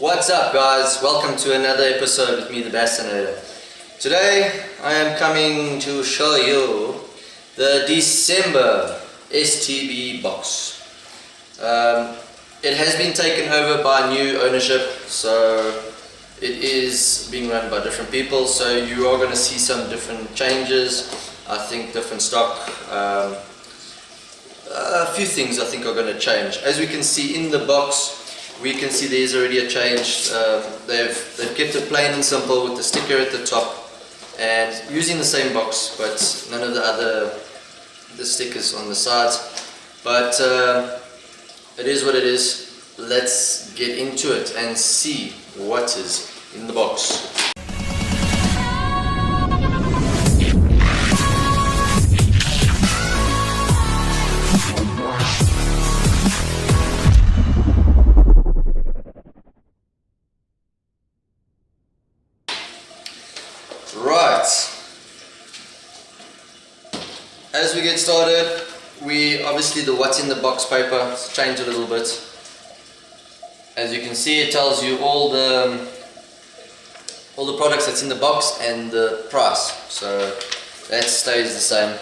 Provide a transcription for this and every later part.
What's up guys, welcome to another episode with me, the Bassinator. Today I am coming to show you the December Stb box. It has been taken over by new ownership, so it is being run by different people, so you are going to see some different changes. I think different stock, a few things I think are going to change. As we can see in the box, we can see there's already a change. They've kept it plain and simple with the sticker at the top and using the same box, but none of the stickers on the sides. But it is what it is. Let's get into it and see what is in the box. Right, as we get started, obviously the what's in the box paper changed a little bit. As you can see, it tells you all the products that's in the box and the price, so that stays the same.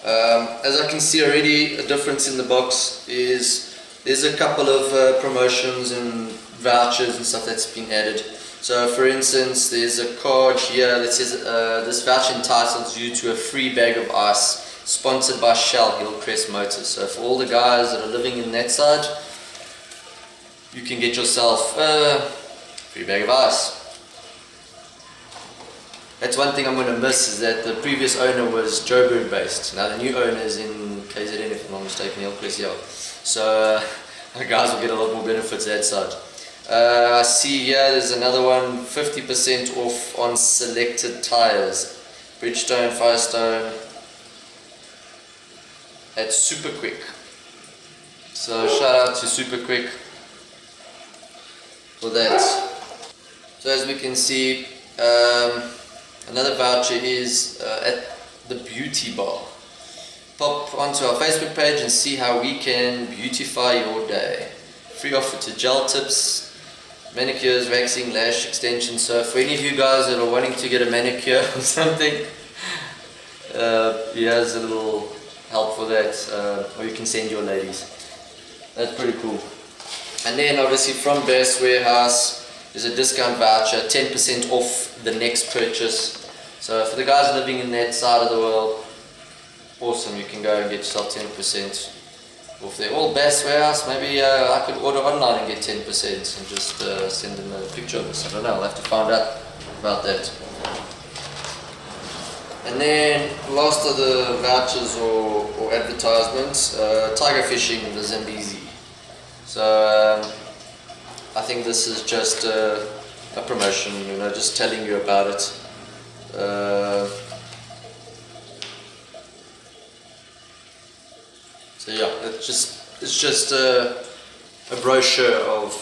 As I can see already, a difference in the box is there's a couple of promotions and vouchers and stuff that's been added. So for instance, there's a card here that says this voucher entitles you to a free bag of ice sponsored by Shell Hillcrest Motors. So for all the guys that are living in that side, you can get yourself a free bag of ice. That's one thing I'm going to miss, is that the previous owner was Joburg based. Now the new owner is in KZN, if I'm not mistaken, Hillcrest, yeah. So the guys will get a lot more benefits that side. I see here there's another one, 50% off on selected tires, Bridgestone, Firestone, at Super Quick. So shout out to Super Quick for that. So as we can see, another voucher is at the Beauty Bar. Pop onto our Facebook page and see how we can beautify your day. Free offer to gel tips, manicures, waxing, lash extensions. So for any of you guys that are wanting to get a manicure or something, here's a little help for that, or you can send your ladies. That's pretty cool. And then obviously from Bass Warehouse, there's a discount voucher, 10% off the next purchase. So for the guys living in that side of the world, awesome, you can go and get yourself 10% off there. All Bass Warehouse, maybe I could order online and get 10% and just send them a picture of this. I don't know, I'll have to find out about that. And then last of the vouchers or advertisements, tiger fishing in the Zambezi. So I think this is just a promotion, you know, just telling you about it. So yeah, it's just a brochure of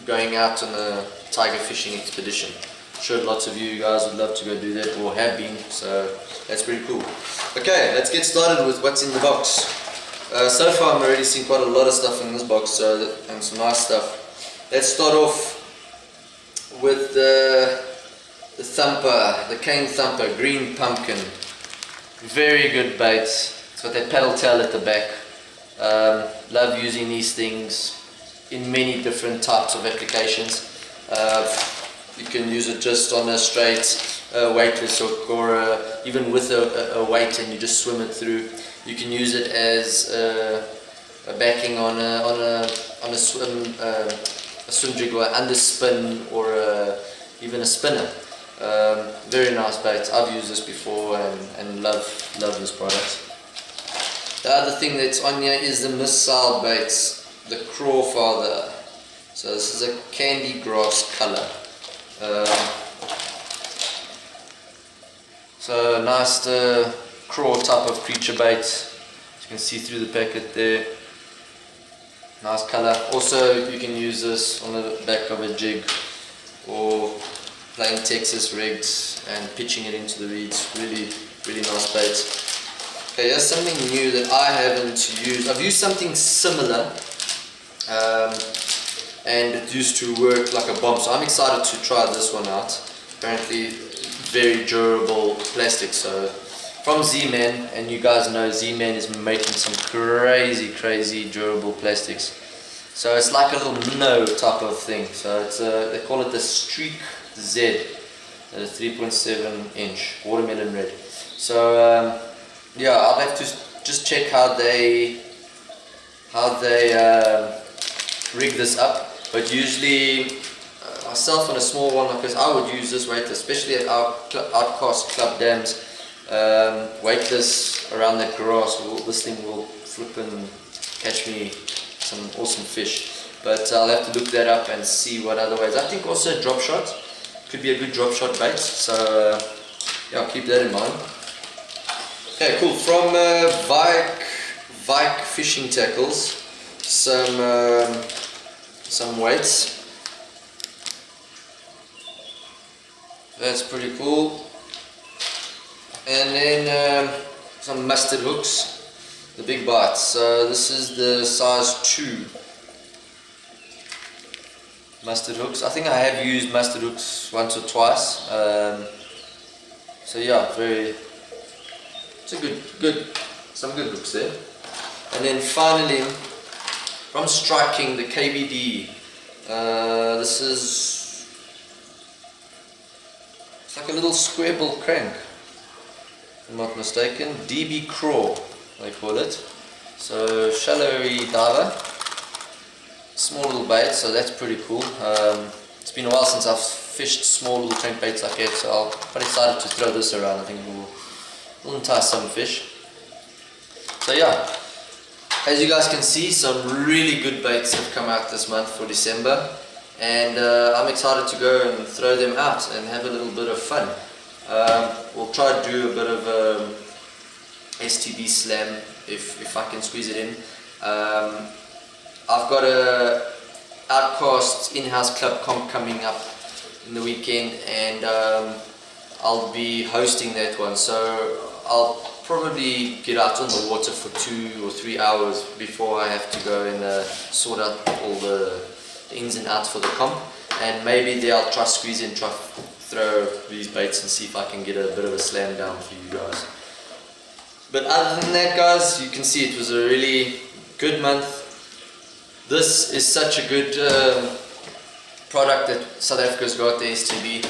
going out on a tiger fishing expedition. I'm sure lots of you guys would love to go do that, or have been, so that's pretty cool. Okay, let's get started with what's in the box. So far I'm already seeing quite a lot of stuff in this box, and some nice stuff. Let's start off with the thumper, the cane thumper, green pumpkin. Very good bait. It's got that paddle tail at the back. Love using these things in many different types of applications. You can use it just on a straight weightless hook, or even with a weight and you just swim it through. You can use it as a backing on a swim jig, or underspin, or even a spinner. Very nice bait. I've used this before and love this product. The other thing that's on here is the missile baits, the Crawfather. So this is a candy grass color. So nice craw type of creature bait. As you can see through the packet there. Nice color. Also you can use this on the back of a jig, or plain Texas rigs and pitching it into the reeds. Really nice bait. Okay, here's something new that I haven't used. I've used something similar and it used to work like a bomb. So I'm excited to try this one out. Apparently very durable plastic. So from Z-Man, and you guys know Z-Man is making some crazy durable plastics. So it's like a little minnow type of thing. So it's they call it the Streak Z, a 3.7 inch watermelon red. So yeah, I'll have to just check how they rig this up. But usually myself on a small one like this, I would use this weight, especially at our outcast club dams. Weightless around that grass, this thing will flip and catch me some awesome fish. But I'll have to look that up and see what other ways. I think also drop shot could be a good drop shot bait. So yeah, I'll keep that in mind. Okay, cool. From Vike fishing tackles, some weights. That's pretty cool. And then some mustard hooks, the big bites. So this is the size 2 mustard hooks. I think I have used mustard hooks once or twice. So yeah, it's a some good hooks there. And then finally, from Striking, the KVD. This is like a little square bill crank, if I'm not mistaken. DB Craw, they call it. So shallowy diver, small little bait, so that's pretty cool. It's been a while since I've fished small little crankbaits like that, so I'm quite excited to throw this around. I think we'll entice some fish. So yeah, as you guys can see, some really good baits have come out this month for December, and I'm excited to go and throw them out and have a little bit of fun. We'll try to do a bit of STB slam if I can squeeze it in. I've got a Outcasts in-house club comp coming up in the weekend, and I'll be hosting that one, so I'll probably get out on the water for 2 or 3 hours before I have to go and sort out all the ins and outs for the comp, and maybe there I'll try squeeze in, try throw these baits and see if I can get a bit of a slam down for you guys. But other than that, guys, you can see it was a really good month. This is such a good product that South Africa's got, the STB.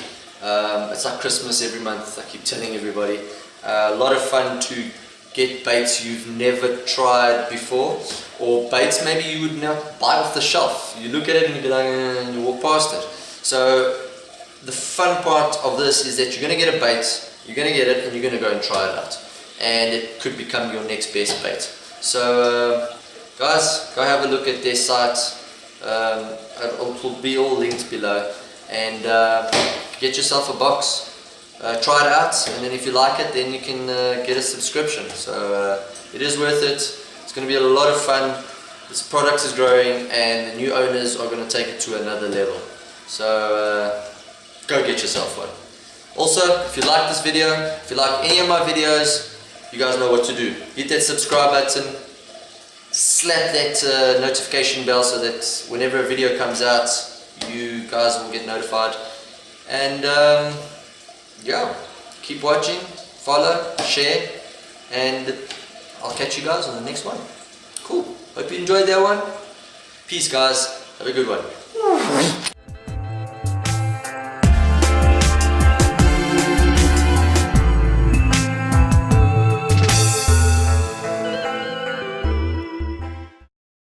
It's like Christmas every month, I keep telling everybody. A lot of fun to get baits you've never tried before, or baits maybe you would not buy off the shelf. You look at it and you be like, and you walk past it. So the fun part of this is that you're going to get a bait, you're going to get it, and you're going to go and try it out. And it could become your next best bait. So guys, go have a look at their site. It will be all linked below. And get yourself a box. Try it out, and then if you like it, then you can get a subscription. So it is worth it. It's going to be a lot of fun. This product is growing, and the new owners are going to take it to another level. So go get yourself one. Also, if you like this video, if you like any of my videos, you guys know what to do. Hit that subscribe button, slap that notification bell so that whenever a video comes out, you guys will get notified. And yeah, keep watching, follow, share, and I'll catch you guys on the next one. Cool. Hope you enjoyed that one. Peace, guys. Have a good one.